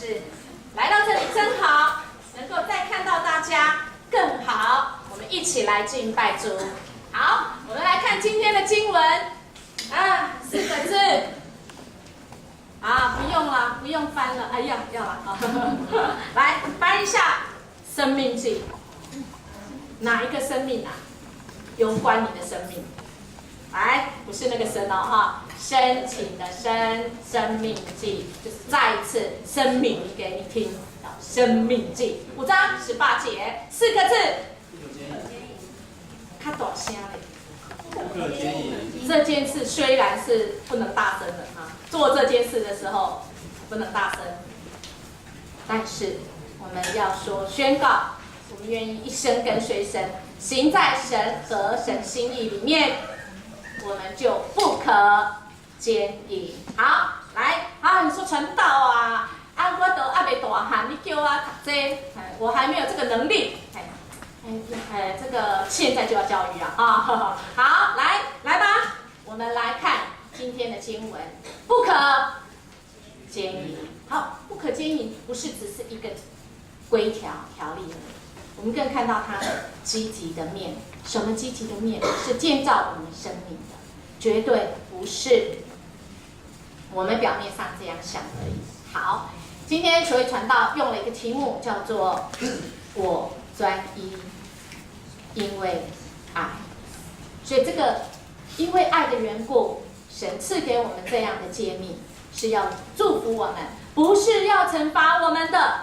是来到这里真好，能够再看到大家更好。我们一起来敬拜主。好，我们来看今天的经文啊，4个字啊，不用了，不用翻了，哎呀，要了啊，来翻一下《生命记》，哪一个生命啊？攸关你的生命。来，不是那个生哦哈，申请的申，生命记就是再一次声明给你听，生命记5章18节，4个字。较大声嘞。这件事虽然是不能大声的哈，做这件事的时候不能大声，但是我们要说宣告，我们愿意一生跟随神，行在神和神心意里面。我们就不可奸淫。好，来啊！你说传道啊，我都还没大汉，你叫我读这，我还没有这个能力。这个现在就要教育啊！好，来吧，我们来看今天的经文，不可奸淫。好，不可奸淫不是只是一个规条条例而已，我们更看到它积极的面。什么积极的面？是建造我们生命的。绝对不是我们表面上这样想而已。好，今天所谓传道用了一个题目叫做“我专一，因为爱”。所以这个因为爱的缘故，神赐给我们这样的诫命，是要祝福我们，不是要惩罚我们的。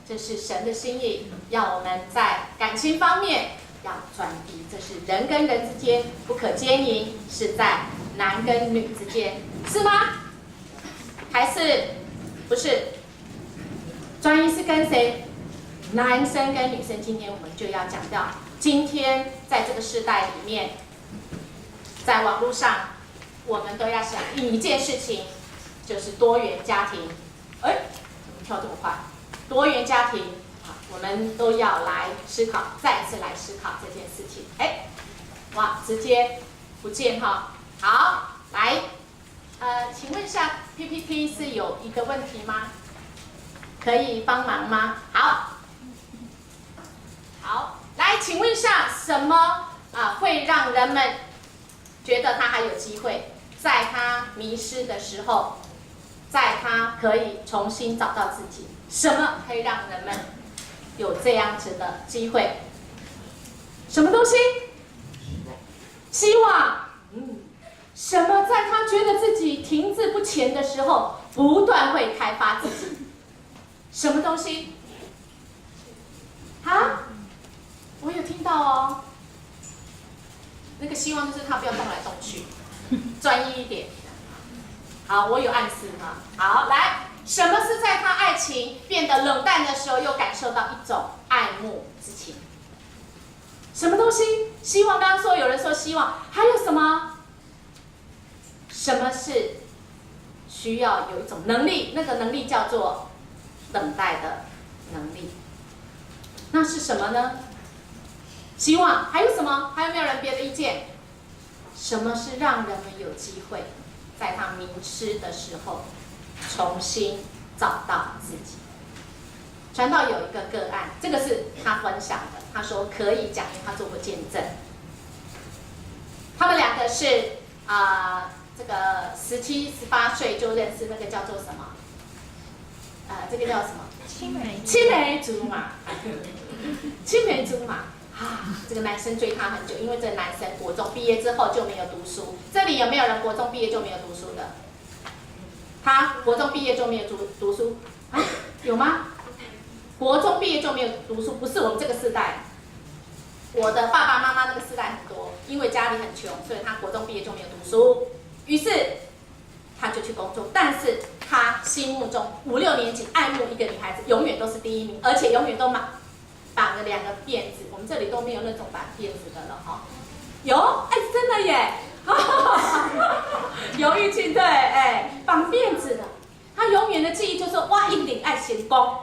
这是神的心意，要我们在感情方面要专一，这是人跟人之间不可奸淫，是在男跟女之间，是吗？还是不是？专一是跟谁？男生跟女生。今天我们就要讲到，今天在这个时代里面，在网络上，我们都要想一件事情，就是多元家庭。哎，怎么跳这么快？多元家庭。我们都要来思考，再次来思考这件事情。哎，哇，直接不见哈。好，来，请问一下 PPT 是有一个问题吗？可以帮忙吗？好，来，请问一下，什么会让人们觉得他还有机会，在他迷失的时候，在他可以重新找到自己？什么可以让人们有这样子的机会？什么东西？希望。什么在他觉得自己停滞不前的时候，不断会开发自己？什么东西？啊？我有听到哦。那个希望就是他不要动来动去，专一一点。好，我有暗示哈。好，来。什么是在他爱情变得冷淡的时候，又感受到一种爱慕之情？什么东西？希望。刚刚说有人说希望，还有什么？什么是需要有一种能力？那个能力叫做等待的能力。那是什么呢？希望。还有什么？还有没有人别的意见？什么是让人们有机会在他迷失的时候重新找到自己？传道有一个个案，这个是他分享的，他说可以讲，因为他做过见证。他们两个是这个17、18岁就认识，那个叫做什么？这个叫什么？青梅竹马。青梅竹马。这个男生追她很久，因为这个男生国中毕业之后就没有读书。这里有没有人国中毕业就没有读书的？他国中毕业就没有读书啊？有吗？国中毕业就没有读书，不是我们这个世代。我的爸爸妈妈那个世代很多，因为家里很穷，所以他国中毕业就没有读书。于是他就去工作，但是他心目中5、6年级爱慕一个女孩子，永远都是第一名，而且永远都绑了2个辫子。我们这里都没有那种绑辫子的了哈。有，真的耶。有玉庆对，绑辫子的，他永远的记忆就是说，哇，一定爱成功，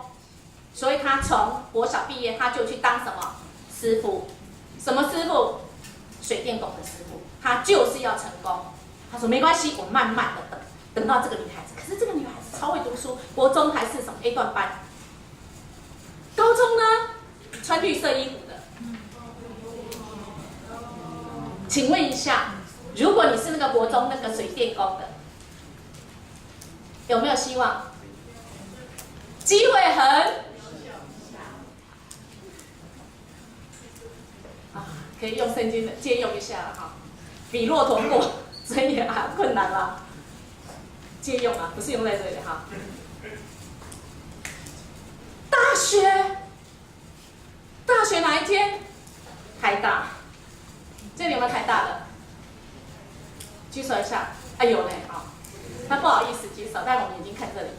所以他从国小毕业，他就去当什么师傅？什么师傅？水电工的师傅。他就是要成功。他说没关系，我慢慢的等到这个女孩子。可是这个女孩子超会读书，国中还是什么 A 段班，高中呢穿绿色衣服的。请问一下，如果你是那个国中那个水电工的，有没有希望？机会很可以用圣经的借用一下了哈，比骆驼过，所以也很困难啦。借用啊，不是用在这里哈。大学哪一间？台大，这里有没有台大的？举手一下。哎有嘞，好，那不好意思举手，但我们已经看这里，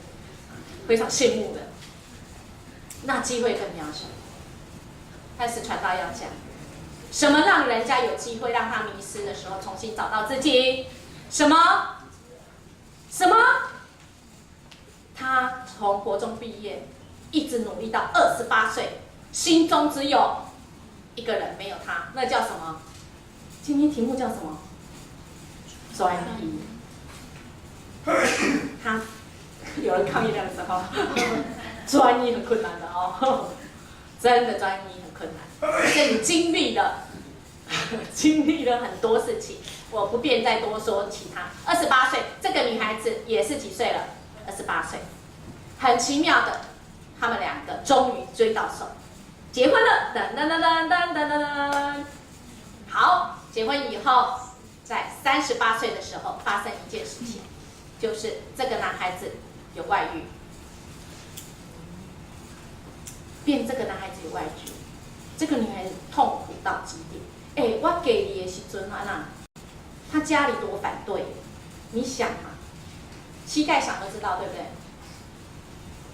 非常羡慕的。那机会更渺小。开始传道要讲。什么让人家有机会让他迷失的时候重新找到自己？什么？他从国中毕业，一直努力到28岁，心中只有一个人，没有他，那叫什么？今天题目叫什么？专一。他有人抗议那个时候，专一很困难的哦，真的专一很困难，所以你经历了很多事情，我不便再多说其他。28岁，这个女孩子也是几岁了？28岁，很奇妙的，他们两个终于追到手，结婚了，噔噔噔噔噔噔噔噔。好，结婚以后，在38岁的时候发生一件事情，就是这个男孩子有外遇，这个男孩子有外遇，这个女孩子痛苦到极点。我给你的时阵他家里多反对，你想嘛，膝盖想都知道，对不对？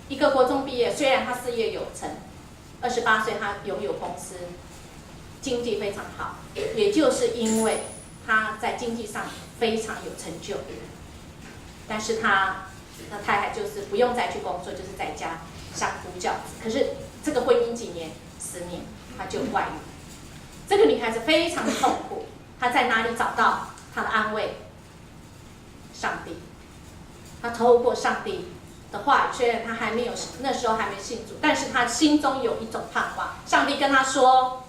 一个国中毕业，虽然他事业有成，28岁他拥有公司，经济非常好，也就是因为他在经济上非常有成就，但是他的太太就是不用再去工作，就是在家相夫教子。可是这个婚姻几年，10年，他就外遇。这个女孩子非常的痛苦，她在哪里找到她的安慰？上帝。她透过上帝的话语，虽然她那时候还没信主，但是她心中有一种盼望。上帝跟她说：“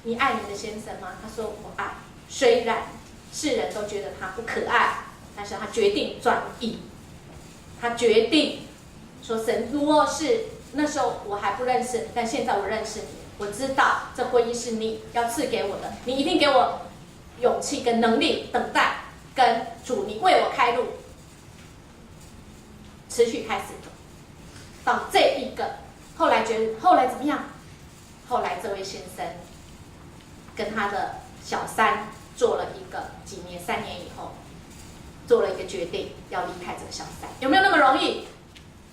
你爱你的先生吗？”她说：“我爱。”虽然世人都觉得她不可爱，但是她决定专一。她决定说：“神，如果是那时候我还不认识你，但现在我认识你。我知道这婚姻是你要赐给我的，你一定给我勇气跟能力，等待跟主，你为我开路，持续开始到这一个。后来怎么样？后来这位先生跟他的小三做了一个3年以后，做了一个决定，要离开这个小三。有没有那么容易？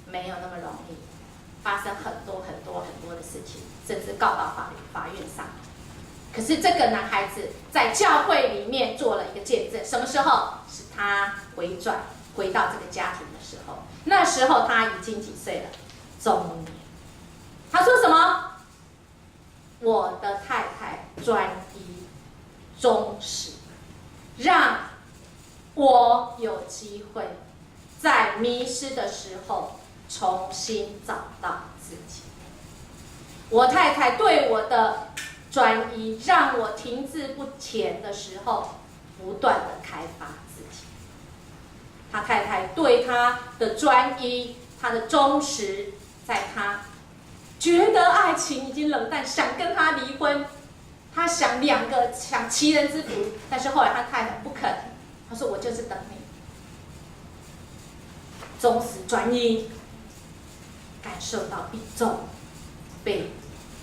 没有那么容易。发生很多的事情，甚至告到法院上。可是这个男孩子在教会里面做了一个见证，什么时候？是他回到这个家庭的时候。那时候他已经几岁了？中年。他说什么？我的太太专一、忠实，让我有机会在迷失的时候重新找到自己。我太太对我的专一，让我停滞不前的时候，不断的开发自己。他太太对他的专一，他的忠实，在他觉得爱情已经冷淡，想跟他离婚，他想其人之福，但是后来他太太不肯，他说我就是等你，忠实专一。感受到一种被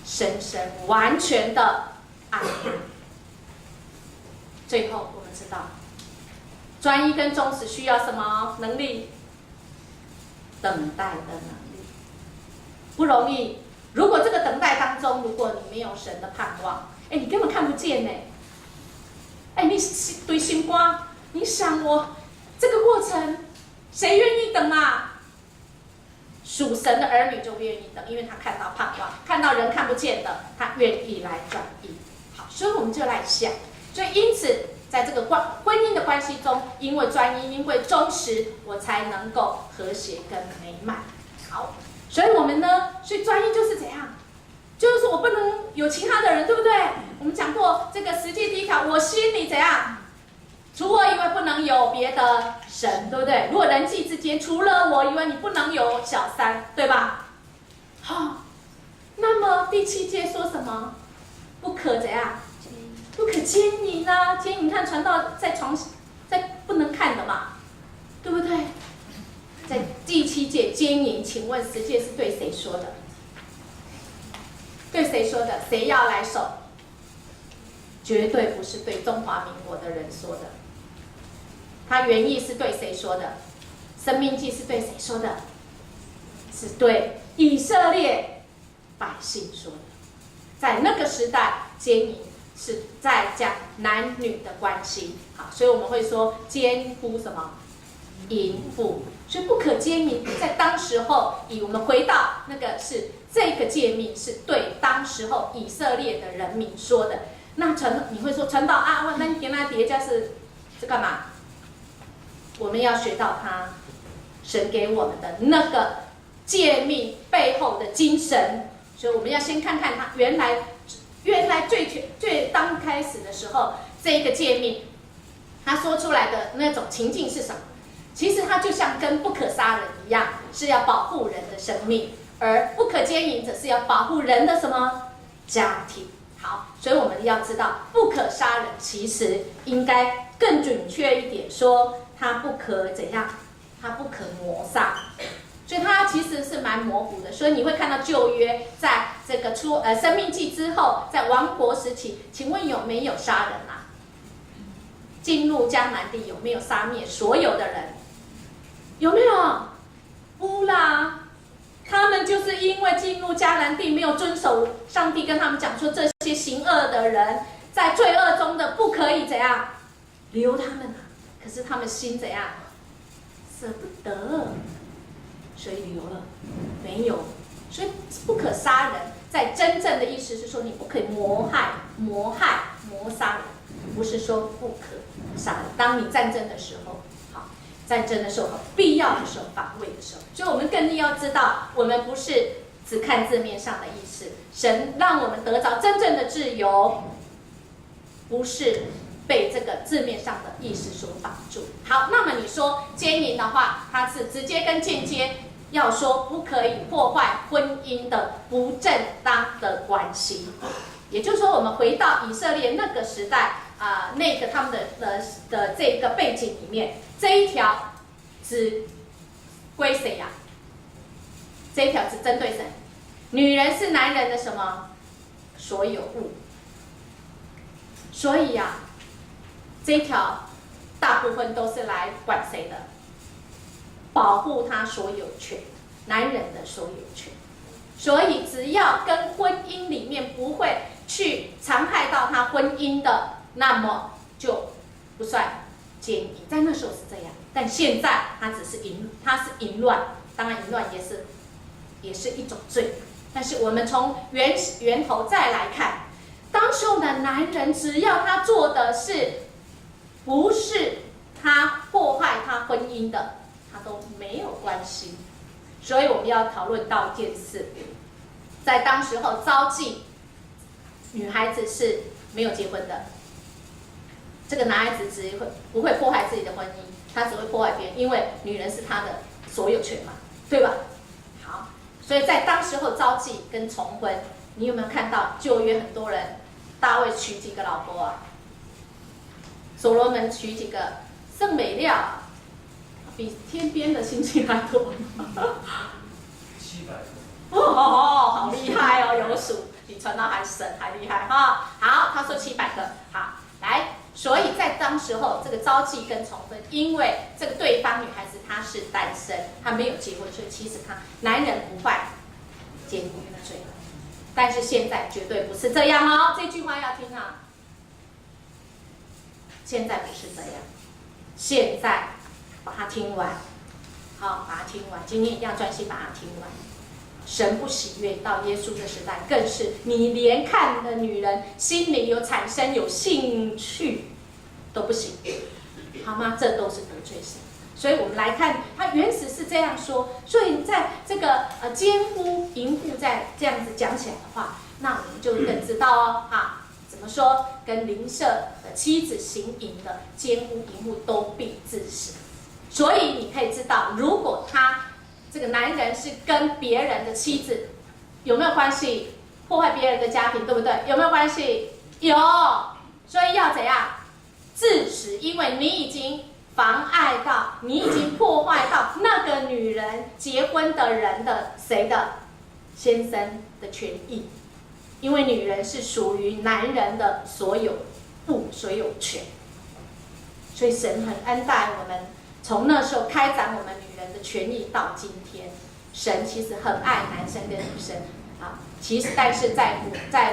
深深完全的爱。最后我们知道，专一跟忠实需要什么能力？等待的能力，不容易。如果这个等待当中，如果你没有神的盼望，你根本看不见呢。你对心瓜，你想我这个过程，谁愿意等啊？属神的儿女就愿意等，因为他看到盼望，看到人看不见的，他愿意来转移。好，所以我们就来想，所以因此在这个婚姻的关系中，因为专一，因为忠实，我才能够和谐跟美满。好，所以我们呢，所以专一就是怎样？就是说我不能有其他的人，对不对？我们讲过这个实际第一条，我心里怎样？除我以外不能有别的神，对不对？如果人际之间除了我以外，你不能有小三，对吧？好，那么第7诫说什么？不可怎样？不可奸淫啊！奸淫看传道在床，在不能看的嘛，对不对？在第7诫奸淫，请问10诫是对谁说的？对谁说的？谁要来守？绝对不是对中华民国的人说的。他原意是对谁说的？生命记是对谁说的？是对以色列百姓说的。在那个时代，奸淫是在讲男女的关系。好，所以我们会说奸夫什么？淫妇。所以不可奸淫，在当时候，我们回到那个是这个诫命是对当时候以色列的人民说的。那你会说传道啊，那原来叠加是干嘛？我们要学到他神给我们的那个诫命背后的精神，所以我们要先看看他原来最刚开始的时候，这个诫命他说出来的那种情境是什么？其实它就像跟不可杀人一样，是要保护人的生命，而不可奸淫则是要保护人的什么家庭。好，所以我们要知道，不可杀人其实应该更准确一点说，它不可怎样？它不可谋杀。所以它其实是蛮模糊的。所以你会看到旧约在这个生命记之后，在亡国时期，请问有没有杀人啊？进入迦南地有没有杀灭所有的人？有没有？不啦，他们就是因为进入迦南地没有遵守上帝跟他们讲说，这些行恶的人在罪恶中的不可以怎样留他们啊？可是他们心怎样舍不得，所以留了，没有。所以不可杀人，在真正的意思是说，你不可以谋杀人，不是说不可杀人。当你战争的时候。战争的时候，必要的时候，防卫的时候，所以我们更要知道，我们不是只看字面上的意思。神让我们得着真正的自由，不是被这个字面上的意思所绑住。好，那么你说奸淫的话，它是直接跟间接要说不可以破坏婚姻的不正当的关系。也就是说，我们回到以色列那个时代那个他们的这个背景里面。这一条只归谁呀？这一条只针对谁？女人是男人的什么？所有物。所以呀，这一条大部分都是来管谁的？保护他所有权，男人的所有权。所以只要跟婚姻里面不会去残害到他婚姻的，那么就不算奸淫。在那时候是这样，但现在它是淫乱，当然淫乱也是一种罪。但是我们从源头再来看，当时候的男人只要他做的是不是他破坏他婚姻的，他都没有关系。所以我们要讨论到一件事，在当时候招妓，女孩子是没有结婚的。这个男孩子不会破坏自己的婚姻，他只会破坏别人，因为女人是他的所有权嘛，对吧？好，所以在当时候招妓跟重婚，你有没有看到旧约很多人，大卫娶几个老婆啊？所罗门娶几个？圣美料比天边的星星还多。700个。哦，好厉害哦，有数，比传道还神还厉害哈。好，他说700个，好，来。所以在当时候，这个招妓跟重婚，因为这个对方女孩子她是单身，她没有结婚，所以其实男人不犯奸淫的罪。但是现在绝对不是这样哦，这句话要听啊。现在不是这样，现在把它听完，好，把它听完，今天一定要专心把它听完。神不喜悦，到耶稣的时代更是，你连看的女人心里产生有兴趣，都不行，好吗？这都是得罪神。所以我们来看，它原始是这样说。所以在这个奸夫淫妇在这样子讲起来的话，那我们就更知道哦，怎么说？跟邻舍的妻子行淫的奸夫淫妇都必致死。所以你可以知道，如果他这个男人是跟别人的妻子有没有关系？破坏别人的家庭，对不对？有没有关系？有，所以要怎样？致死，因为你已经妨碍到，你已经破坏到那个女人结婚的人的谁的先生的权益，因为女人是属于男人的所有物、所有权，所以神很恩待我们，从那时候开展我们女人的权益到今天，神其实很爱男生跟女生。其实，但是在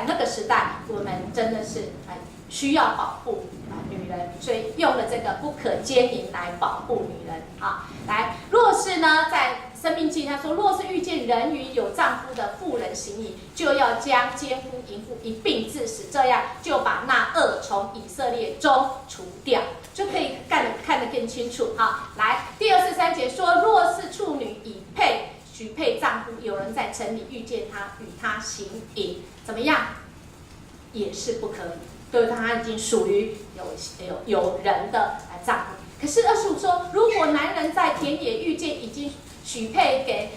那个时代，我们真的是需要保护女人，所以用了这个不可奸淫来保护女人来，若是呢，在生命记他说，若是遇见人与有丈夫的妇人行淫，就要将奸夫淫妇一并致死，这样就把那恶从以色列中除掉，就可以看得更清楚来，第23节说，若是处女已许配丈夫，有人在城里遇见他，与他行淫，怎么样？也是不可以，对不对？他已经属于有人的丈夫。可是25说，如果男人在田野遇见已经许配给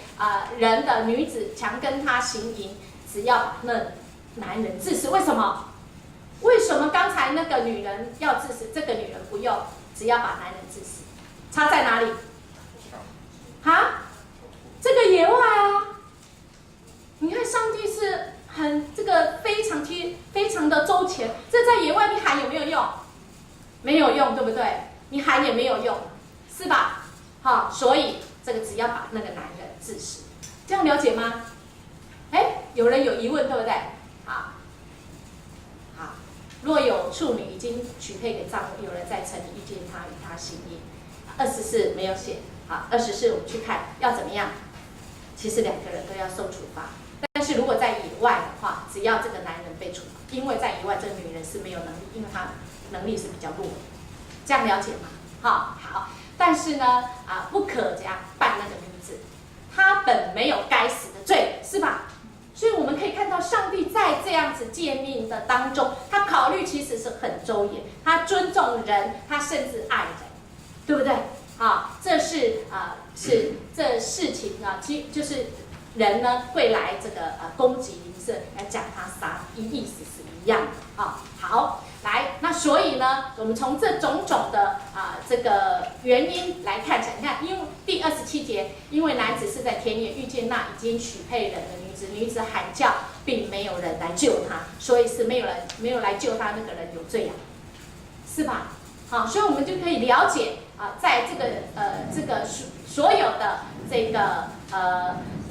人的女子，强跟他行淫，只要把那男人致死。为什么？为什么刚才那个女人要致死，这个女人不用？只要把男人致死，差在哪里？这个野外你看上帝是这个非常的周全。这在野外你喊有没有用？没有用，对不对？你喊也没有用，是吧？所以这个只要把那个男人致死，这样了解吗？有人有疑问，对不对？好，若有处女已经许配给丈夫，有人在城里遇见他，与他行淫。24没有写。24我们去看要怎么样？其实2个人都要受处罚，但是如果在野外的话，只要这个男人被处罚，因为在野外这个女人是没有能力，因为她能力是比较弱的，这样了解吗？好，但是呢，不可这样办那个女子，她本没有该死的罪，是吧？所以我们可以看到，上帝在这样子诫命的当中，他考虑其实是很周延，他尊重人，他甚至爱人，对不对？这是这事情就是人呢会来这个攻击邻舍，来讲他杀，意思是一样的好，来，那所以呢，我们从这种种的这个原因来看，你看，因为第27节，因为男子是在田野遇见那已经许配人的女子，女子喊叫，并没有人来救她，所以是没有来救她那个人有罪是吧？所以我们就可以了解在这个所有的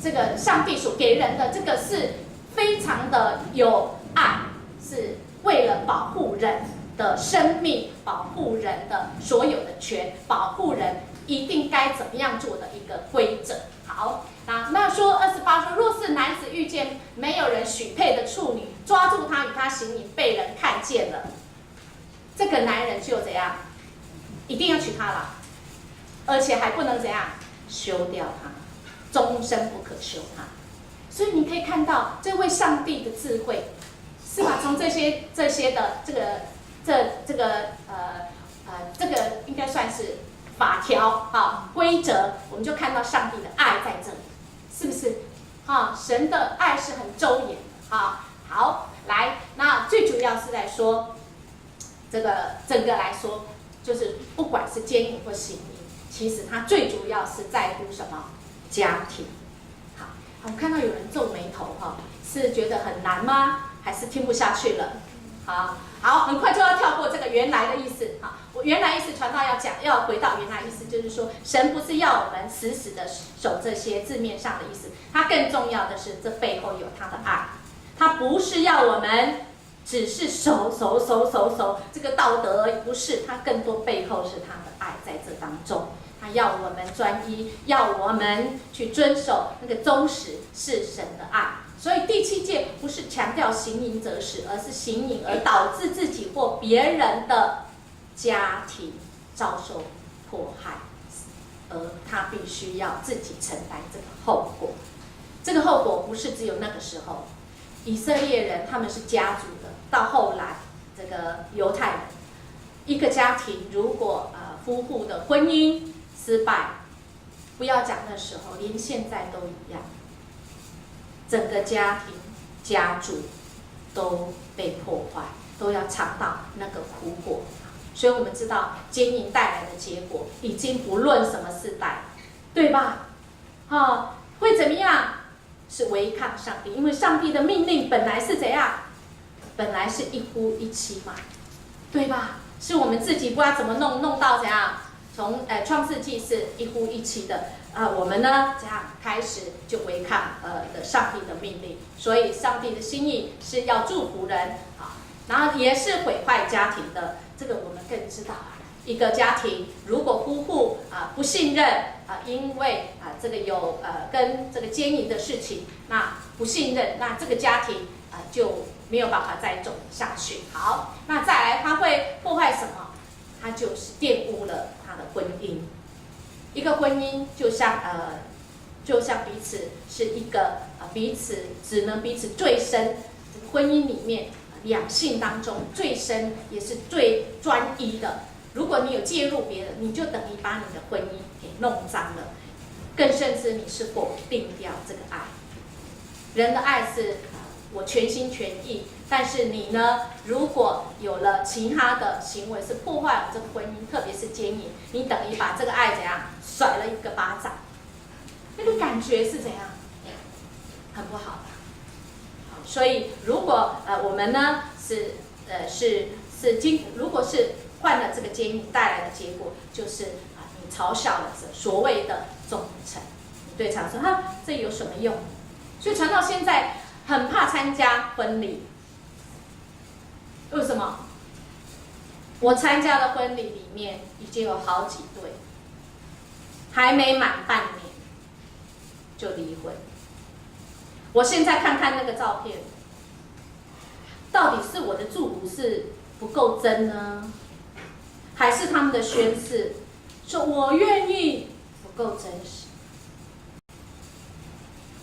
这个上帝所给人的这个是非常的有爱，是为了保护人的生命，保护人的所有的权，保护人一定该怎么样做的一个规则。好，那说28说，若是男子遇见没有人许配的处女，抓住他与他行淫，被人看见了，这个男人就怎样？一定要娶她了，而且还不能怎样休掉她，终身不可休她。所以你可以看到这位上帝的智慧，是吧？从这些的这个应该算是法条规则，我们就看到上帝的爱在这里，是不是？神的爱是很周延的好，来，那最主要是在说这个整个来说。就是不管是奸淫或行淫，其实他最主要是在乎什么？家庭。好，我看到有人皱眉头是觉得很难吗？还是听不下去了？好，很快就要跳过这个原来的意思。我原来意思传道要回到原来意思，就是说神不是要我们死死的守这些字面上的意思，他更重要的是这背后有他的爱，他不是要我们。只是守这个道德而已，不是，他更多背后是他的爱在这当中，他要我们专一，要我们去遵守那个忠实是神的爱。所以第7诫不是强调行淫者死，而是行淫而导致自己或别人的家庭遭受迫害，而他必须要自己承担这个后果。这个后果不是只有那个时候，以色列人他们是家族的，到后来这个犹太人，一个家庭如果夫妇的婚姻失败，不要讲那时候，连现在都一样，整个家庭家族都被破坏，都要尝到那个苦果。所以我们知道奸淫带来的结果，已经不论什么世代，对吧？会怎么样？是违抗上帝，因为上帝的命令本来是怎样？本来是一夫一妻嘛，对吧？是我们自己不知道怎么弄到怎样？从创世纪是一夫一妻的，我们呢这样开始就违抗的上帝的命令，所以上帝的心意是要祝福人啊，然后也是毁坏家庭的。这个我们更知道，一个家庭如果夫妇不信任因为这个有跟这个奸淫的事情，那不信任，那这个家庭就没有办法再走下去。好，那再来它会破坏什么？它就是玷污了他的婚姻。一个婚姻就像彼此是一个彼此只能彼此最深，这个婚姻里面两性当中最深也是最专一的。如果你有介入别人，你就等于把你的婚姻给弄脏了，更甚至你是否定掉这个爱。人的爱是我全心全意，但是你呢？如果有了其他的行为是破坏了这个婚姻，特别是奸淫，你等于把这个爱怎样甩了一个巴掌，那个感觉是怎样？很不好的。所以如果我们呢如果是患了这个奸淫带来的结果，就是你嘲笑了所谓的忠诚，你对常说这有什么用？所以传到现在很怕参加婚礼，为什么？我参加的婚礼里面已经有好几对，还没满半年就离婚。我现在看看那个照片，到底是我的祝福是不够真呢，还是他们的宣誓说我愿意不够真实？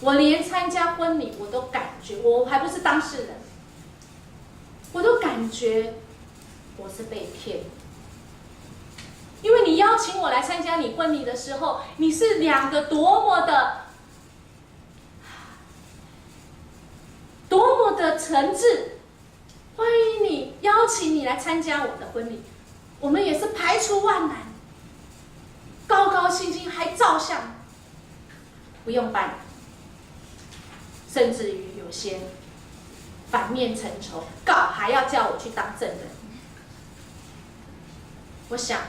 我连参加婚礼我都感觉，我还不是当事人，我都感觉我是被骗。因为你邀请我来参加你婚礼的时候，你是两个多么的诚挚，欢迎你，邀请你来参加我的婚礼。我们也是排除万难，高高兴兴还照相，不用办，甚至于有些反面成仇，还要叫我去当证人。我想，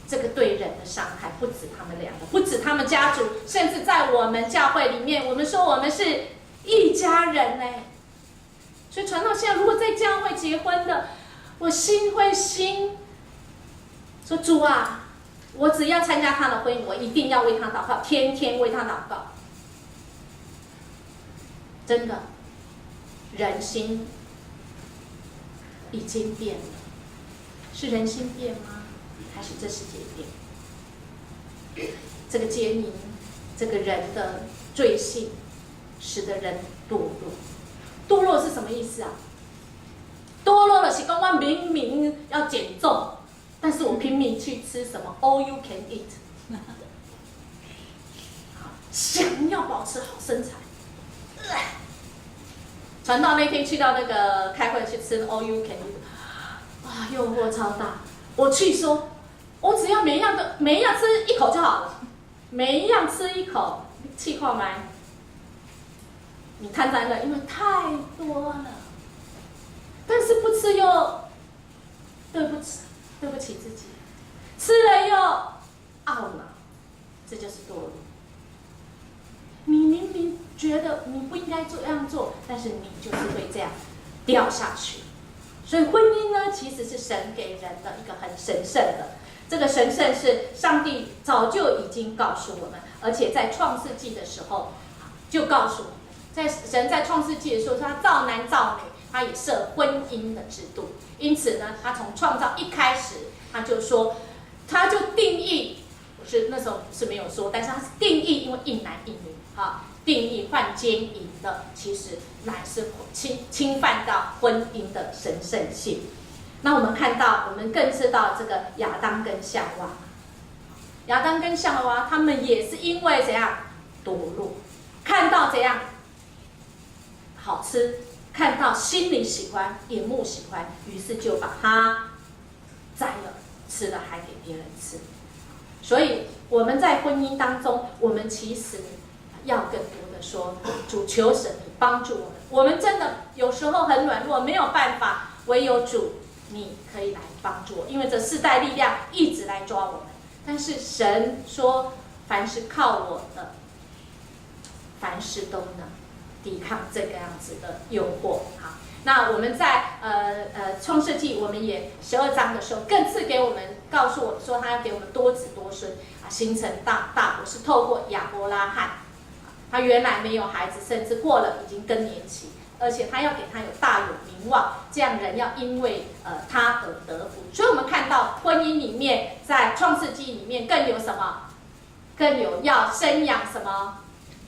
这个对人的伤害不止他们两个，不止他们家族，甚至在我们教会里面，我们说我们是一家人呢。所以传到现在，如果在教会结婚的，我心会说主啊，我只要参加他的婚姻，我一定要为他祷告，天天为他祷告。真的，人心已经变了，是人心变吗？还是这世界变？这个奸淫，这个人的罪性，使得人堕落。堕落是什么意思啊？堕落的是说我明明要减重，但是我拼命去吃什么 all you can eat， 想要保持好身材。传道那天去到那个开会去吃 all you can eat， 诱惑超大。我去说，我只要每一样吃一口就好了，每一样吃一口，气泡来。你贪婪了，因为太多了，但是不吃又对不起自己，吃了又懊恼，这就是堕落。你明明觉得你不应该这样做，但是你就是会这样掉下去。所以婚姻呢，其实是神给人的一个很神圣的，这个神圣是上帝早就已经告诉我们，而且在创世纪的时候就告诉我们。神在创世纪的时候，他造男造女，他也设婚姻的制度。因此呢，他从创造一开始，他就说，他就定义，是那时候是没有说，但是他是定义，因为一男一女，定义犯奸淫的，其实乃是侵犯到婚姻的神圣性。那我们看到，我们更知道这个亚当跟夏娃，亚当跟夏娃他们也是因为怎样堕落，看到怎样好吃，看到心里喜欢，眼目喜欢，于是就把它摘了，吃了还给别人吃。所以我们在婚姻当中，我们其实要更多的说，主求神你帮助我们。我们真的有时候很软弱，没有办法，唯有主你可以来帮助我，因为这世代力量一直来抓我们。但是神说，凡是靠我的，凡事都能抵抗这个样子的诱惑。好，那我们在创世纪，我们也12章的时候，更是给我们告诉我们说，他要给我们多子多孙形成大国，是透过亚伯拉罕。他原来没有孩子，甚至过了已经更年期，而且他要给他有大有名望，这样人要因为他而得福。所以我们看到婚姻里面，在创世纪里面更有什么？更有要生养什么？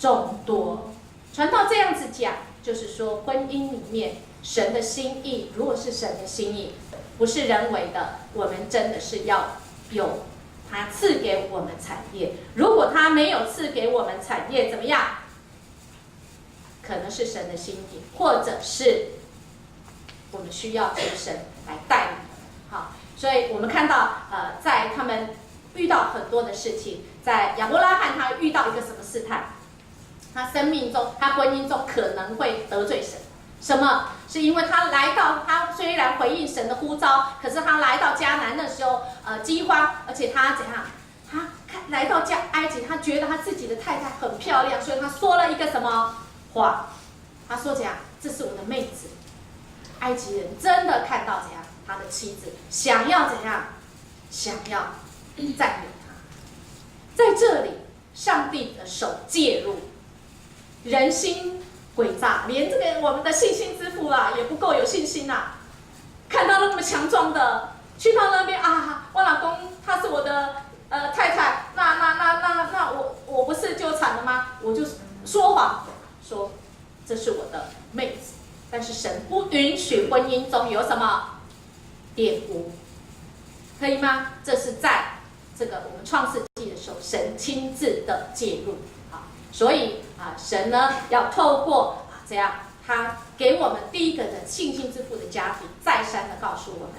众多。传道这样子讲，就是说婚姻里面神的心意，如果是神的心意，不是人为的，我们真的是要有他赐给我们产业。如果他没有赐给我们产业，怎么样？可能是神的心意，或者是我们需要求神来带领。好，所以我们看到在他们遇到很多的事情，在亚伯拉罕他遇到一个什么试探？他生命中，他婚姻中可能会得罪神。什么？是因为他来到，他虽然回应神的呼召，可是他来到迦南的时候，饥荒，而且他怎样？他来到埃及，他觉得他自己的太太很漂亮，所以他说了一个什么话？他说怎样？这是我的妹子。埃及人真的看到怎样？他的妻子想要怎样？想要占有他。在这里，上帝的手介入，人心诡诈，连这个我们的信心之父也不够有信心看到那么强壮的，去到那边我老公他是我的太太，那我不是就惨了吗？我就说谎，说这是我的妹子。但是神不允许婚姻中有什么玷污，可以吗？这是在这个我们创世纪的时候，神亲自的介入。所以神呢要透过这样，他给我们第一个的信心之父的家庭，再三的告诉我们，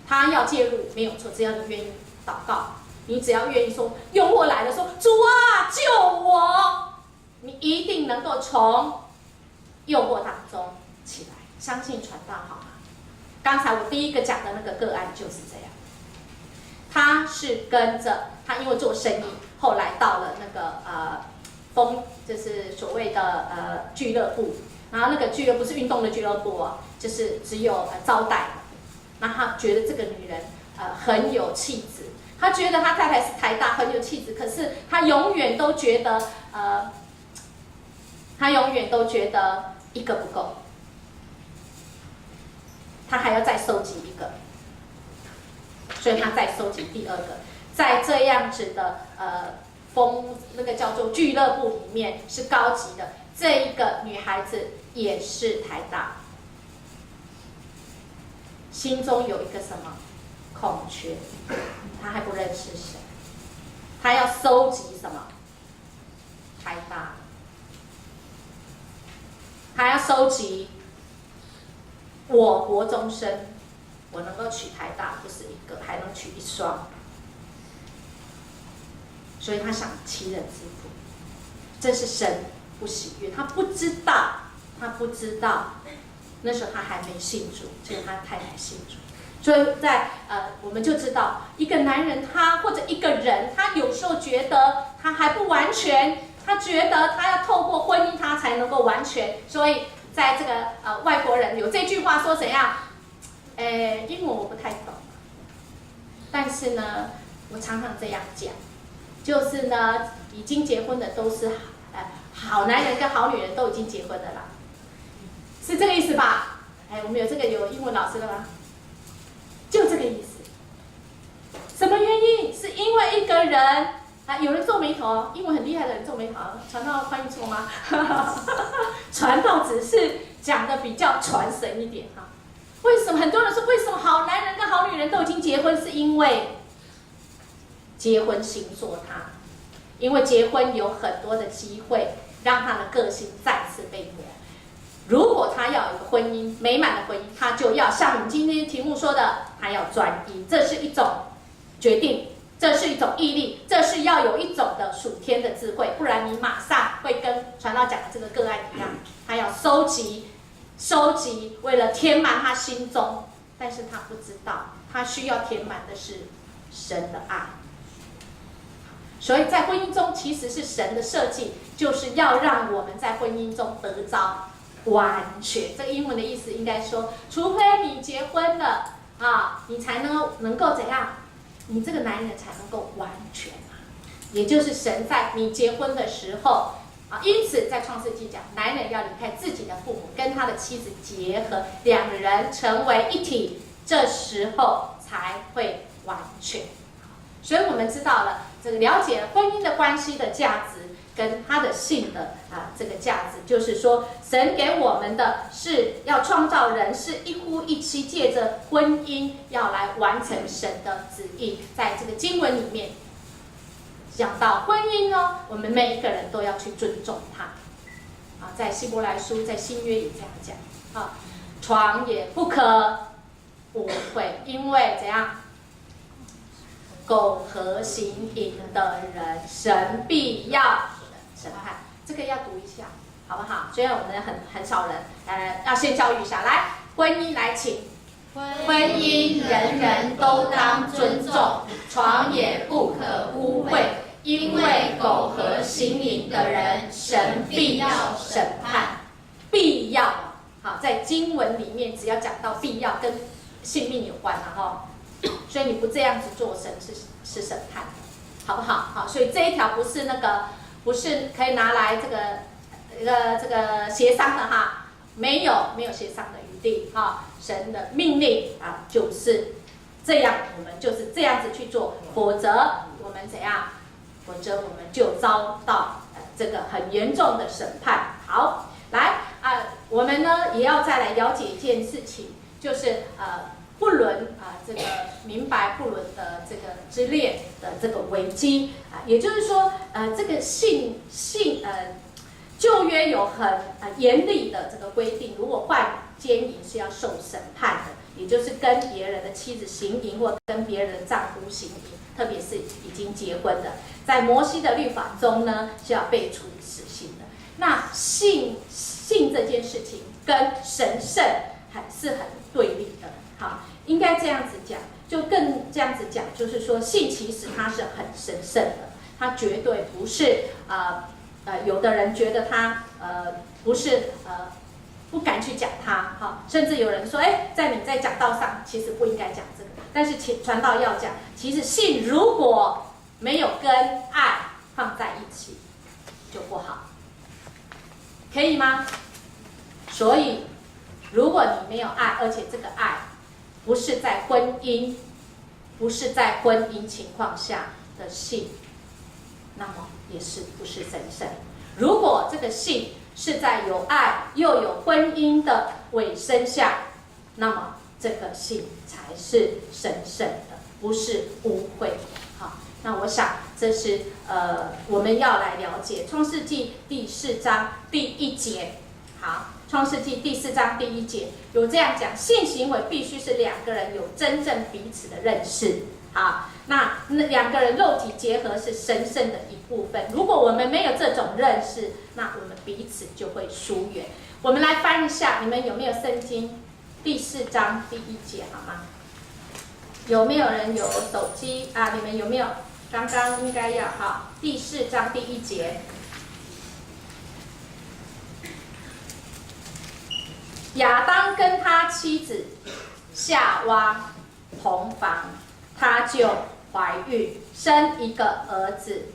他要介入没有错，只要你愿意祷告，你只要愿意说诱惑来了，说主啊救我，你一定能够从诱惑当中起来。相信传道好吗？刚才我第一个讲的那个个案就是这样，他是跟着他，因为做生意，后来到了那个就是所谓的俱乐部，然后那个俱乐部是运动的俱乐部就是只有招待的。那他觉得这个女人很有气质，他觉得他太太是台大，很有气质，可是他永远都觉得一个不够，他还要再收集一个，所以他再收集第二个，在这样子的那个叫做俱乐部里面是高级的，这一个女孩子也是台大，心中有一个什么空缺，她还不认识神，她要收集什么？台大，她要收集我国中生，我能够取台大不是一个，还能取一双。所以他想欺人之福，这是神不喜悦。他不知道，那时候他还没信主，只有他太太信主。所以在我们就知道，一个男人或者一个人，他有时候觉得他还不完全，他觉得他要透过婚姻他才能够完全。所以在这个外国人有这句话说怎样？英文我不太懂，但是呢，我常常这样讲。就是呢，已经结婚的都是好男人跟好女人都已经结婚的啦，是这个意思吧？哎，我们有这个有英文老师了吗？就这个意思。什么原因？是因为一个人啊，有人皱眉头，英文很厉害的人皱眉头，传道翻译错吗？传道只是讲的比较传神一点哈。为什么很多人说为什么好男人跟好女人都已经结婚，是因为结婚形塑他，因为结婚有很多的机会让他的个性再次被磨。如果他要有一个婚姻美满的婚姻，他就要像我们今天题目说的，他要专一，这是一种决定，这是一种毅力，这是要有一种的属天的智慧，不然你马上会跟传道讲的这个个案一样，他要收集，为了填满他心中，但是他不知道，他需要填满的是神的爱。所以在婚姻中，其实是神的设计，就是要让我们在婚姻中得着完全。这个英文的意思应该说，除非你结婚了啊，你才能够怎样？你这个男人才能够完全啊。也就是神在你结婚的时候啊，因此在创世纪讲，男人要离开自己的父母，跟他的妻子结合，两人成为一体，这时候才会完全。所以我们知道了这个了解婚姻的关系的价值跟他的性的这个价值，就是说神给我们的是要创造人是一夫一妻，借着婚姻要来完成神的旨意。在这个经文里面讲到婚姻呢，我们每一个人都要去尊重它啊，在希伯来书在新约也这样讲啊，床也不可污秽，因为怎样？苟合行淫的人，神必要审判。这个要读一下，好不好？虽然我们很少人，要先教育一下。来，婚姻来请。婚姻人人都当尊重，床也不可污秽，因为苟合行淫的人，神必要审判。必要，好，在经文里面只要讲到必要，跟性命有关了哈。所以你不这样子做，神是审判的，好不好？好，所以这一条不是可以拿来这个协商的哈，没有协商的余地哈。神的命令啊就是这样，我们就是这样子去做，否则我们怎样？否则我们就遭到这个很严重的审判。好，来我们呢也要再来了解一件事情，就是不伦这个明白不伦的这个之恋的这个危机也就是说这个旧约有很严厉的这个规定，如果犯奸淫是要受审判的，也就是跟别人的妻子行淫或跟别人的丈夫行淫，特别是已经结婚的，在摩西的律法中呢是要被处以死刑的。那性这件事情跟神圣是很对立的。好，应该这样子讲，就更这样子讲，就是说性其实它是很神圣的，它绝对不是有的人觉得它不是不敢去讲它哈，甚至有人说在你在讲道上其实不应该讲这个，但是传道要讲，其实性如果没有跟爱放在一起就不好，可以吗？所以如果你没有爱，而且这个爱不是在婚姻情况下的性，那么也是不是神圣。如果这个性是在有爱又有婚姻的尾声下，那么这个性才是神圣的，不是污秽。好，那我想这是我们要来了解创世纪第4章第1节。好，创世纪第4章第1节有这样讲，性行为必须是两个人有真正彼此的认识。好，那两个人肉体结合是神圣的一部分。如果我们没有这种认识，那我们彼此就会疏远。我们来翻一下，你们有没有圣经第4章第1节好吗？有没有人有手机啊？你们有没有？刚刚应该要哈，第4章第1节。亚当跟他妻子夏娃同房，他就怀孕，生一个儿子。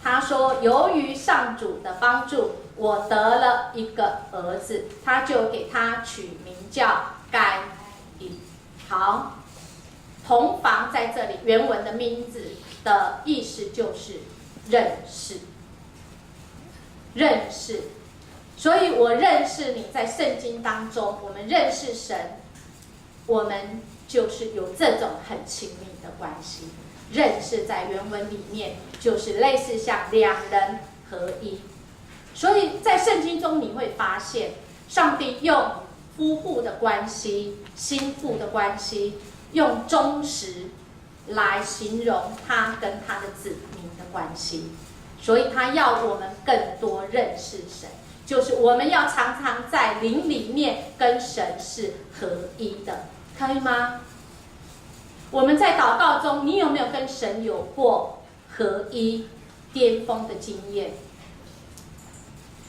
他说：“由于上主的帮助，我得了一个儿子。”他就给他取名叫该隐。好，同房在这里原文的名字的意思就是认识，认识。所以我认识你，在圣经当中，我们认识神，我们就是有这种很亲密的关系。认识在原文里面就是类似像两人合一。所以在圣经中你会发现，上帝用夫妇的关系、心腹的关系，用忠实来形容他跟他的子民的关系。所以他要我们更多认识神，就是我们要常常在灵里面跟神是合一的，可以吗？我们在祷告中，你有没有跟神有过合一、巅峰的经验？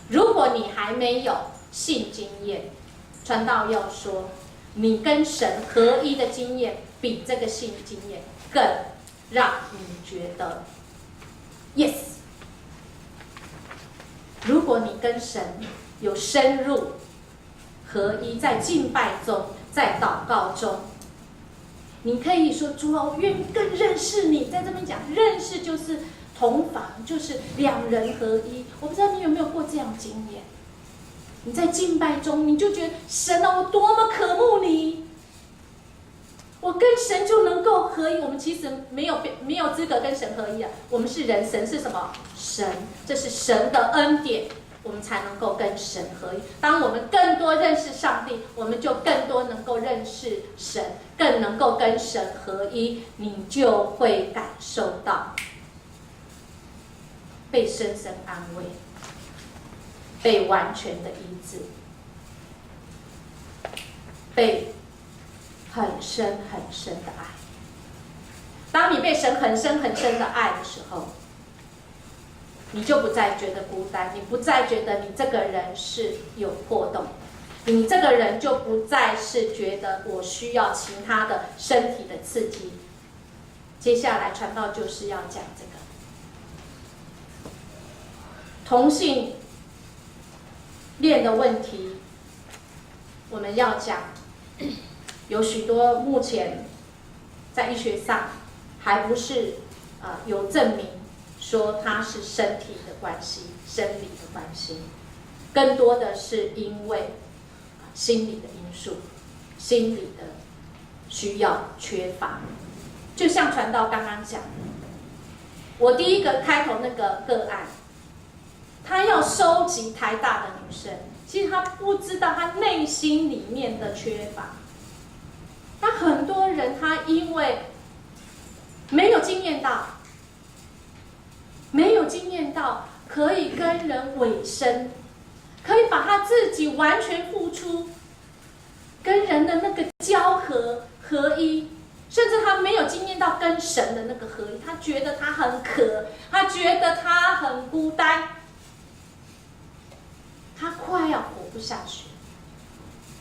如果你还没有性经验，传道要说，你跟神合一的经验比这个性经验更让你觉得 yes。如果你跟神有深入合一，在敬拜中，在祷告中，你可以说主啊，我愿意更认识你。在这边讲认识就是同房，就是两人合一。我不知道你有没有过这样经验？你在敬拜中，你就觉得神啊，我多么渴慕你，我跟神就能够合一。我们其实没有资格跟神合一啊，我们是人，神是什么？神，这是神的恩典，我们才能够跟神合一。当我们更多认识上帝，我们就更多能够认识神，更能够跟神合一，你就会感受到被深深安慰，被完全的医治，被很深很深的爱。当你被神很深很深的爱的时候，你就不再觉得孤单，你不再觉得你这个人是有破洞，你这个人就不再是觉得我需要其他的身体的刺激。接下来传道就是要讲这个同性恋的问题，我们要讲有许多目前在医学上还不是有证明说它是身体的关系、生理的关系，更多的是因为心理的因素、心理的需要缺乏。就像传道刚刚讲的，我第一个开头那个个案，他要收集台大的女生，其实他不知道他内心里面的缺乏。那很多人他因为没有经验到可以跟人委身，可以把他自己完全付出，跟人的那个交合合一，甚至他没有经验到跟神的那个合一，他觉得他很渴，他觉得他很孤单，他快要活不下去。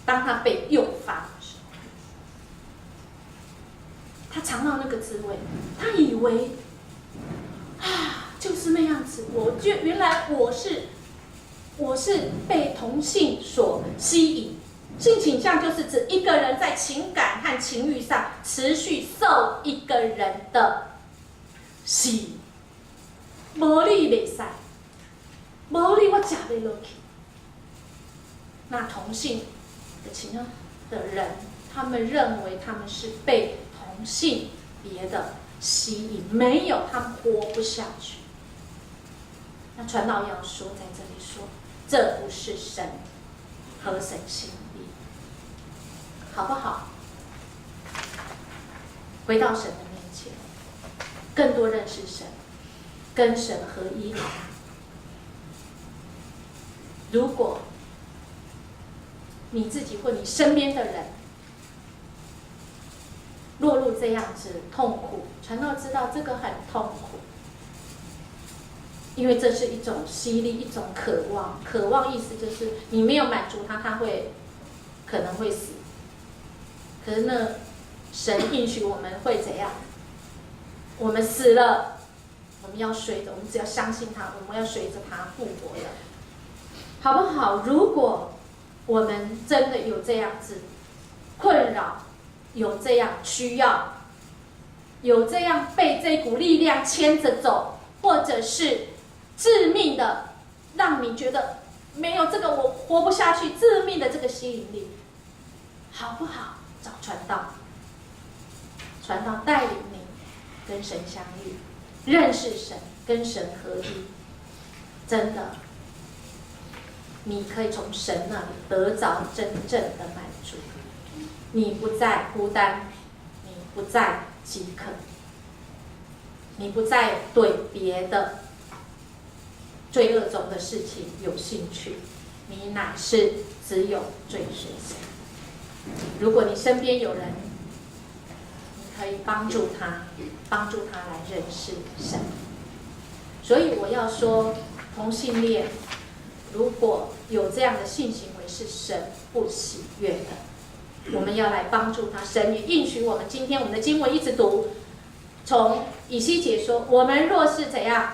当他被诱发的时候，他尝到那个滋味，他以为就是那样子。原来我是被同性所吸引。性倾向就是指一个人在情感和情欲上持续受一个人的吸引。无你袂使，无你我吃不落去。那同性的倾向的人，他们认为他们是被同性别的吸引，没有他们活不下去。那传道要说在这里说，这不是神合神心意，好不好？回到神的面前，更多认识神，跟神合一。如果你自己或你身边的人落入这样子痛苦，传道知道这个很痛苦，因为这是一种吸力，一种渴望。渴望意思就是你没有满足他，他会可能会死。可是呢，神应许我们会怎样？我们死了，我们要随着，我们只要相信他，我们要随着他复活的，好不好？如果我们真的有这样子困扰，有这样需要，有这样被这股力量牵着走，或者是致命的，让你觉得没有这个我活不下去，致命的这个吸引力，好不好？找传道，传道带领你跟神相遇，认识神，跟神合一，真的，你可以从神那里得着真正的满足，你不再孤单，你不再饥渴，你不再对别的罪恶中的事情有兴趣，你乃是只有追随神。如果你身边有人，你可以帮助他来认识神。所以我要说，同性恋如果有这样的性行为是神不喜悦的，我们要来帮助他。神也应许我们，今天我们的经文一直读，从以西结说，我们若是怎样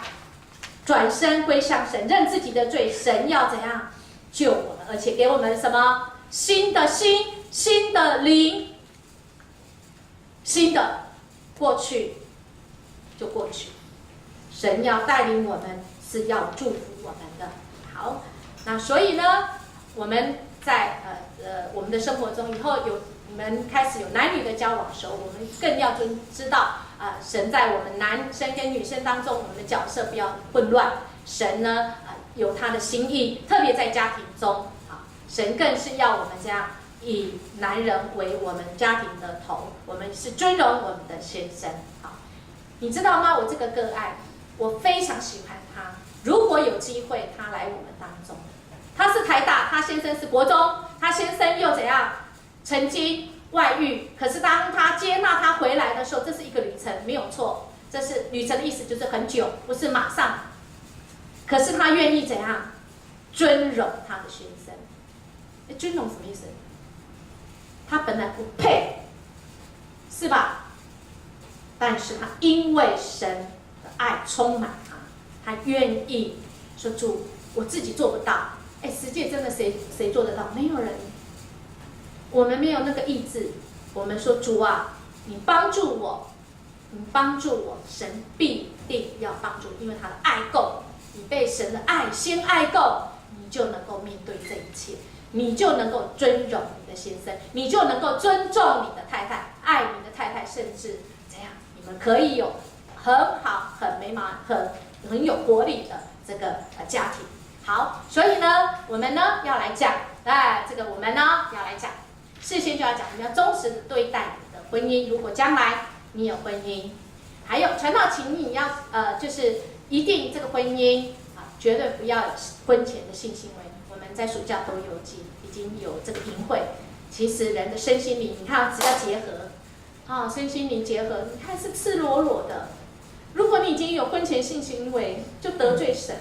转身归向神，认自己的罪，神要怎样救我们，而且给我们什么新的心、新的灵、新的过去就过去。神要带领我们，是要祝福我们的。好，那所以呢，我们在我们的生活中，以后你们开始有男女的交往的时候，我们更要知道神在我们男生跟女生当中，我们的角色不要混乱。神呢，有他的心意，特别在家庭中，神更是要我们这样以男人为我们家庭的头，我们是尊荣我们的先生。好，你知道吗？我这个个案，我非常喜欢他。如果有机会，他来我们当中，他是台大，他先生是国中，他先生又怎样？曾经外遇，可是当他接纳他回来的时候，这是一个旅程，没有错。这是旅程的意思，就是很久，不是马上。可是他愿意怎样？尊荣他的先生。尊荣什么意思？他本来不配，是吧？但是他因为神的爱充满他，他愿意说主，我自己做不到。世界真的谁做得到？没有人。我们没有那个意志。我们说主啊，你帮助我，你帮助我，神必定要帮助，因为他的爱够，你被神的爱先爱够，你就能够面对这一切，你就能够尊荣你的先生，你就能够尊重你的太太，爱你的太太，甚至怎样，你们可以有很好、很美满、很有活力的这个家庭。好，所以呢，我们呢要来讲，这个我们呢要来讲，事先就要讲，我们要忠实的对待你的婚姻。如果将来你有婚姻，还有传道，请你要就是一定这个婚姻绝对不要有婚前的性行为。我们在暑假都有已经有这个营会。其实人的身心灵，你看只要结合，身心灵结合，你看是赤裸裸的。如果你已经有婚前性行为，就得罪神。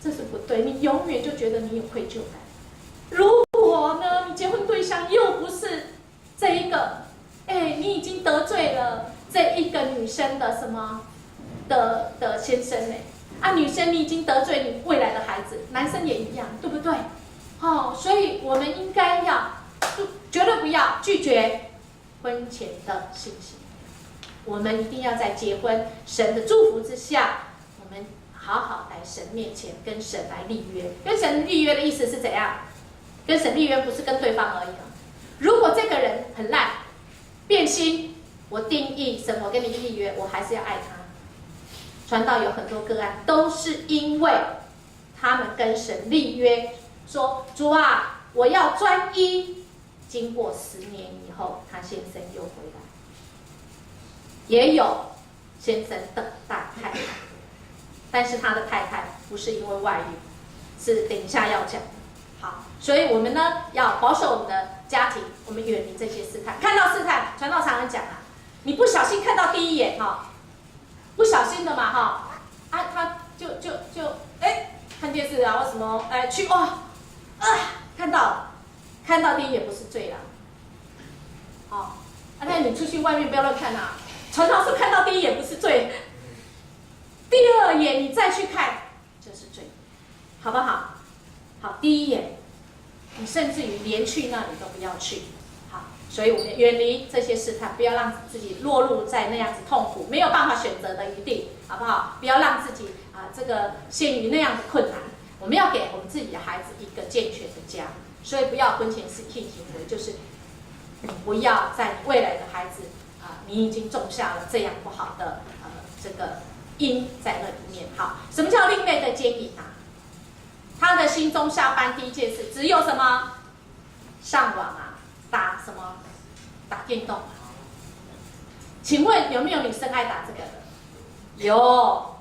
这是不对，你永远就觉得你有愧疚感。如果呢，你结婚对象又不是这一个，你已经得罪了这一个女生的什么的先生女生你已经得罪你未来的孩子，男生也一样，对不对？所以我们应该要绝对不要拒绝婚前的性行为，我们一定要在结婚神的祝福之下，我们好好来神面前跟神来立约。跟神立约的意思是怎样？跟神立约不是跟对方而已。如果这个人很烂，变心，我定义神，我跟你立约，我还是要爱他。传道有很多个案，都是因为他们跟神立约，说主啊，我要专一。经过10年以后，他先生又回来。也有先生等待太太，但是他的太太不是因为外遇，是等一下要讲的。好，所以我们呢要保守我们的家庭，我们远离这些试探。看到试探，传道常常讲你不小心看到第一眼不小心的嘛他就看电视或什么去看到第一眼不是罪啦。那你出去外面不要乱看传道说看到第一眼不是罪，第2眼你再去看就是罪，好不好？好，第一眼你甚至于连去那里都不要去。好，所以我们远离这些试探，不要让自己落入在那样子痛苦，没有办法选择的余地，好不好？不要让自己这个陷于那样的困难。我们要给我们自己的孩子一个健全的家，所以不要婚前性行为，就是你不要在未来的孩子你已经种下了这样不好的这个因在那里面。好，什么叫另类的奸淫啊？他的心中下班第一件事只有什么？上网打什么？打电动。请问有没有女生爱打这个的？有。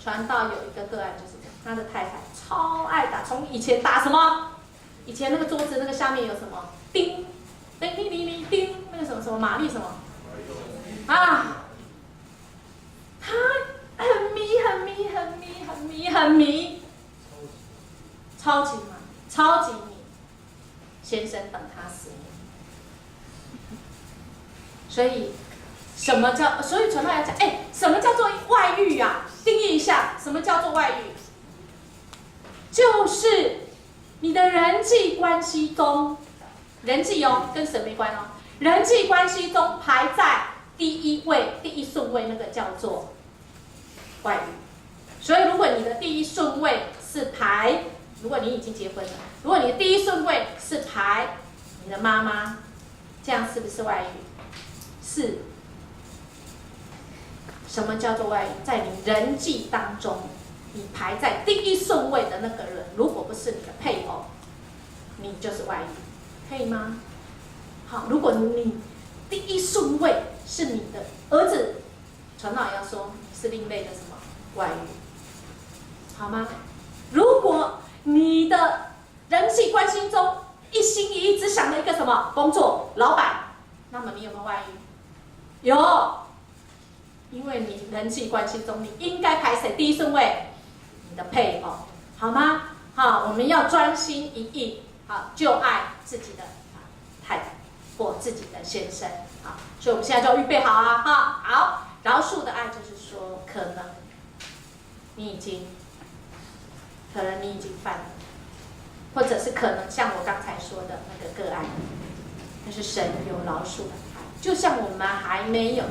传道有一个个案就是这样，他的太太超爱打，从以前打什么？以前那个桌子那个下面有什么？叮，叮叮叮叮叮，那个什么什么玛丽什么？他很迷，超级迷，超级迷。先生等他10年，所以传道要讲，什么叫做外遇啊？定义一下，什么叫做外遇？就是你的人际关系中，人际跟神没关人际关系中排在第一顺位，那个叫做外遇。所以如果你的第一顺位是排，如果你已经结婚了，如果你的第一顺位是排你的妈妈，这样是不是外遇？是。什么叫做外遇？在你人际当中，你排在第一顺位的那个人，如果不是你的配偶，你就是外遇，可以吗？好，如果你第一顺位是你的儿子，传道也要说你是另类的什么外遇，好吗？如果你的人际关系中一心一意只想了一个什么工作，老板，那么你有没有外遇？有。因为你人际关系中，你应该排谁第一顺位？你的配偶，好吗？好，我们要专心一意，就爱自己的太太或自己的先生，好，所以我们现在就要预备好好，饶恕的爱就是说，可能你已经犯了，或者是可能像我刚才说的那个个案，那是神有饶恕的爱，就像我们还没有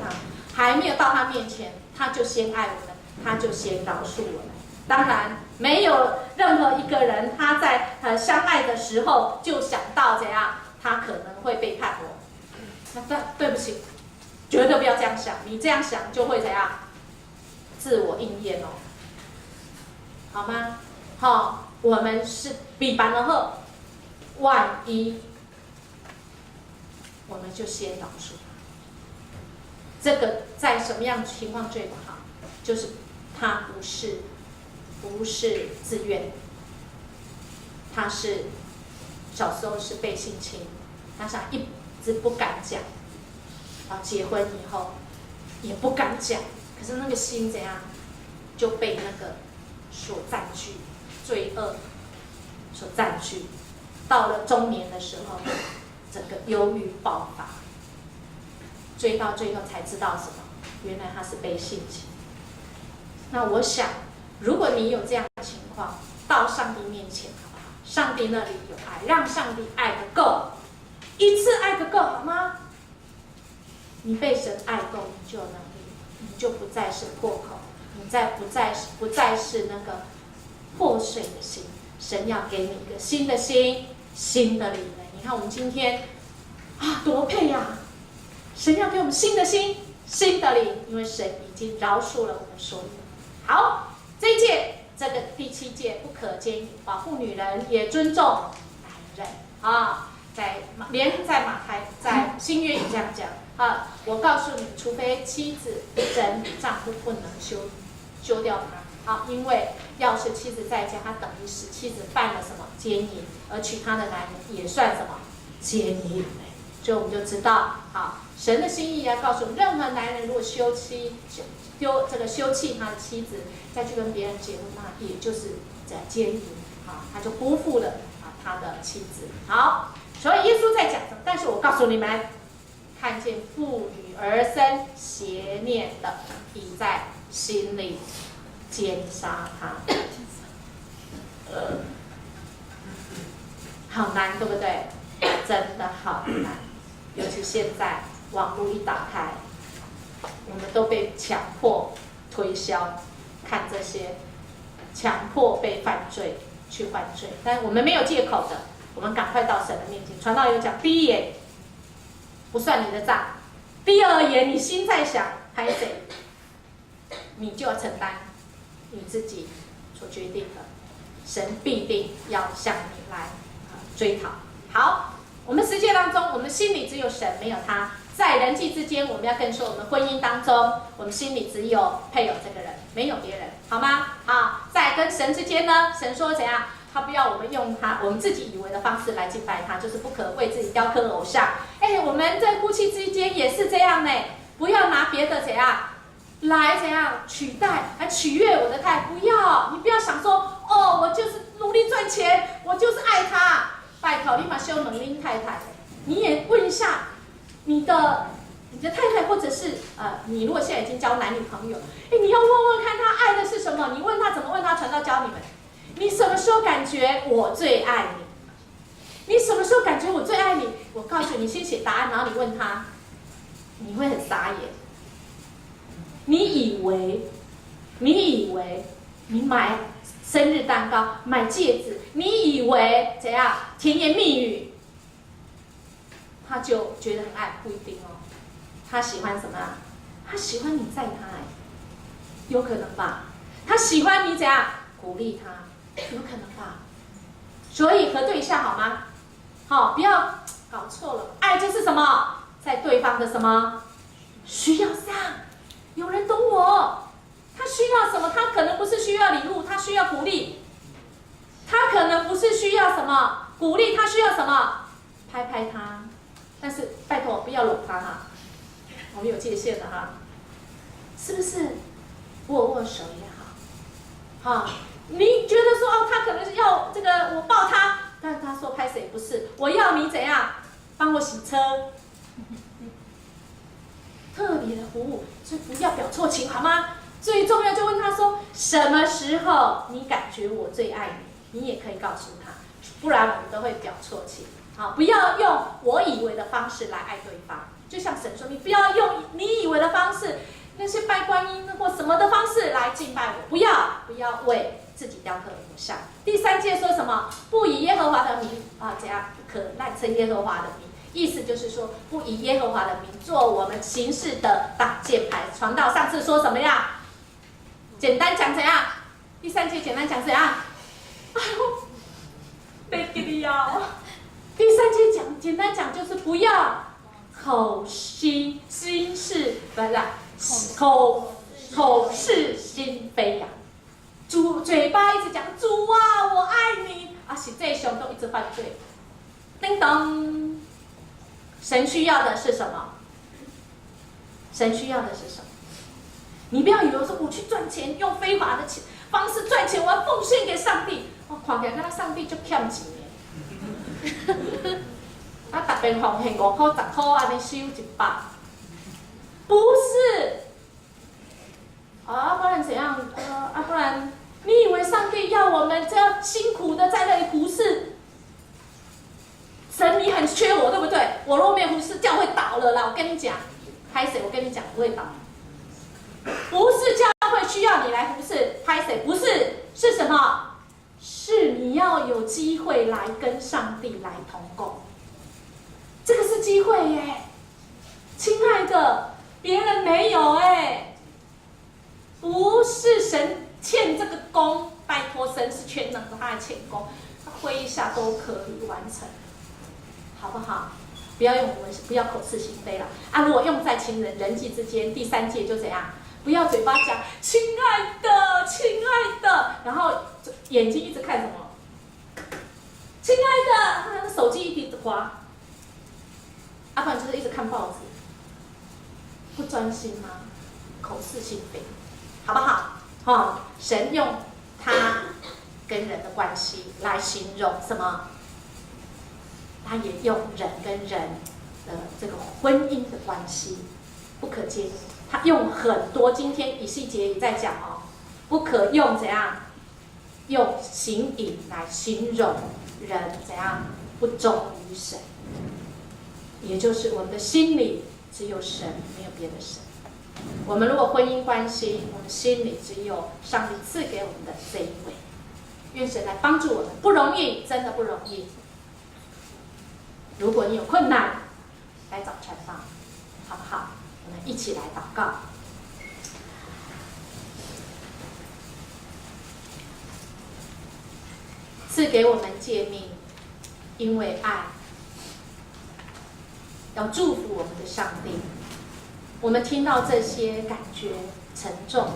到他面前，他就先爱我们，他就先饶恕我们。当然，没有任何一个人他在相爱的时候就想到怎样，他可能会背叛我。那对不起，绝对不要这样想。你这样想就会怎样？自我应验好吗？我们是比板而后，万一我们就先饶恕。这个在什么样的情况最不好？就是他不是自愿，他是小时候是被性侵，他想一直不敢讲，然后结婚以后也不敢讲，可是那个心怎样就被那个所占据，罪恶所占据，到了中年的时候，整个忧郁爆发。追到最后才知道什么？原来他是被性侵。那我想，如果你有这样的情况，到上帝面前好不好？上帝那里有爱，让上帝爱得够，一次爱得够好吗？你被神爱够，你就有能力，你就不再是破口，你不再是那个破碎的心。神要给你一个新的心，新的灵能。你看我们今天多配呀！神要给我们新的心，新的灵，因为神已经饶恕了我们所有。好，这一届这个第7届不可奸淫，保护女人，也尊重男人在新约也这样讲我告诉你，除非妻子真丈夫不能休掉她因为要是妻子在家，她等于使妻子犯了什么奸淫，而娶她的男人也算什么奸淫。所以我们就知道，神的心意告诉我们，任何男人如果休弃他的妻子，再去跟别人结婚，那也就是在奸淫他就辜负了他的妻子。好，所以耶稣在讲什么？但是我告诉你们，看见妇女而生邪念的，已在心里奸杀他。好难，对不对？真的好难，尤其现在网络一打开，我们都被强迫推销看这些，强迫被犯罪去犯罪，但我们没有借口的，我们赶快到神的面前。传道有讲，第一眼不算你的账，第二眼你心在想拍谁，你就要承担你自己所决定的，神必定要向你来追讨。好，我们世界当中，我们心里只有神，没有他。在人际之间，我们要更说，我们婚姻当中，我们心里只有配偶这个人，没有别人，好吗？好，在跟神之间呢，神说怎样？他不要我们用我们自己以为的方式来敬拜他，就是不可为自己雕刻偶像。我们在夫妻之间也是这样呢，不要拿别的怎样来怎样取代，来取悦我的太太，不要，你不要想说，哦，我就是努力赚钱，我就是爱他。拜托，你嘛修能拎太太，你也问一下你的太太，或者是你如果现在已经交男女朋友，你要问问看他爱的是什么，你问他怎么问他，传道教你们，你什么时候感觉我最爱你？你什么时候感觉我最爱你？我告诉你，先写答案，然后你问他，你会很傻眼。你以为你买生日蛋糕、买戒指，你以为怎样甜言蜜语，他就觉得很爱？不一定哦。他喜欢什么啊？他喜欢你载他，有可能吧？他喜欢你怎样鼓励他，有可能吧？所以核对一下好吗？好，不要搞错了。爱就是什么？在对方的什么需要上，有人懂我。他需要什么？他可能不是需要礼物，他需要鼓励。他可能不是需要什么鼓励，他需要什么？拍拍他。但是拜托不要搂他哈，我们有界限的哈，是不是？握握手也好，哈，你觉得说他可能是要这个我抱他，但是他说拍谁不是？我要你怎样帮我洗车，特别的服务，所以不要表错情好吗？最重要就问他说，什么时候你感觉我最爱你？你也可以告诉他，不然我们都会表错情。好，不要用我以为的方式来爱对方。就像神说，你不要用你以为的方式，那些拜观音或什么的方式来敬拜我，不要为自己雕刻偶像。第三诫说什么？不以耶和华的名怎样不可滥称耶和华的名。意思就是说，不以耶和华的名做我们行事的挡箭牌。传道上次说什么样？简单讲怎样？第三诫简单讲怎样？哎呦，被给你要。第三诫讲简单讲就是不要口是心非呀。嘴巴一直讲主啊，我爱你啊，实际上都一直犯罪。叮咚，神需要的是什么？神需要的是什么？你不要以为说我去赚钱，用非法的方式赚钱，我要奉献给上帝。看起来跟上帝就欠钱的。每遍奉献5块、10块，安尼收100，不是。不然怎样？不然你以为上帝要我们这样辛苦的在那里服侍？神，你很缺我，对不对？我若没有服侍，教会倒了啦！我跟你讲，拍谁？我跟你讲，不会倒。不是教会需要你来服侍，拍谁？不是，是什么？是你要有机会来跟上帝来同工，这个是机会耶，亲爱的，别人没有不是神欠这个功，拜托神是全能的，他还欠功，他挥一下都可以完成，好不好？不要口是心非了如果用在情人人际之间，第三诫就怎样？不要嘴巴讲亲爱的，亲爱的，然后眼睛一直看什么？亲爱的，他的手机一直滑，不然就是一直看报纸，不专心吗？口是心非，好不好？神用他跟人的关系来形容什么？他也用人跟人的这个婚姻的关系，不可奸淫。他用很多，今天以西结也在讲不可用怎样，用行淫来形容人怎样不忠于神。也就是我们的心里只有神，没有别的神。我们如果婚姻关系，我们心里只有上帝赐给我们的这一位。愿神来帮助我们，不容易，真的不容易。如果你有困难，来找传道，好不好？我们一起来祷告。赐给我们诫命，因为爱，要祝福我们的上帝。我们听到这些，感觉沉重，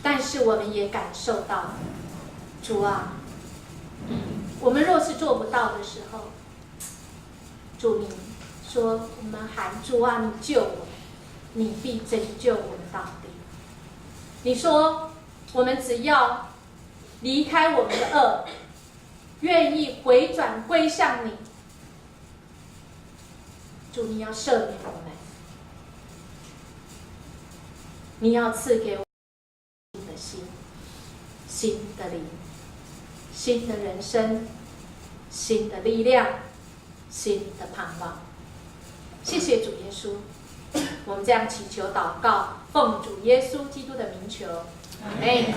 但是我们也感受到，主啊，我们若是做不到的时候，主你说我们喊主啊，你救我，你必拯救我们到底。你说我们只要离开我们的恶，愿意回转归向你，主你要赦免我们，你要赐给我们新的心，新的灵，新的人生，新的力量，新的盼望。谢谢主耶稣，我们这样祈求祷告，奉主耶稣基督的名求，阿们。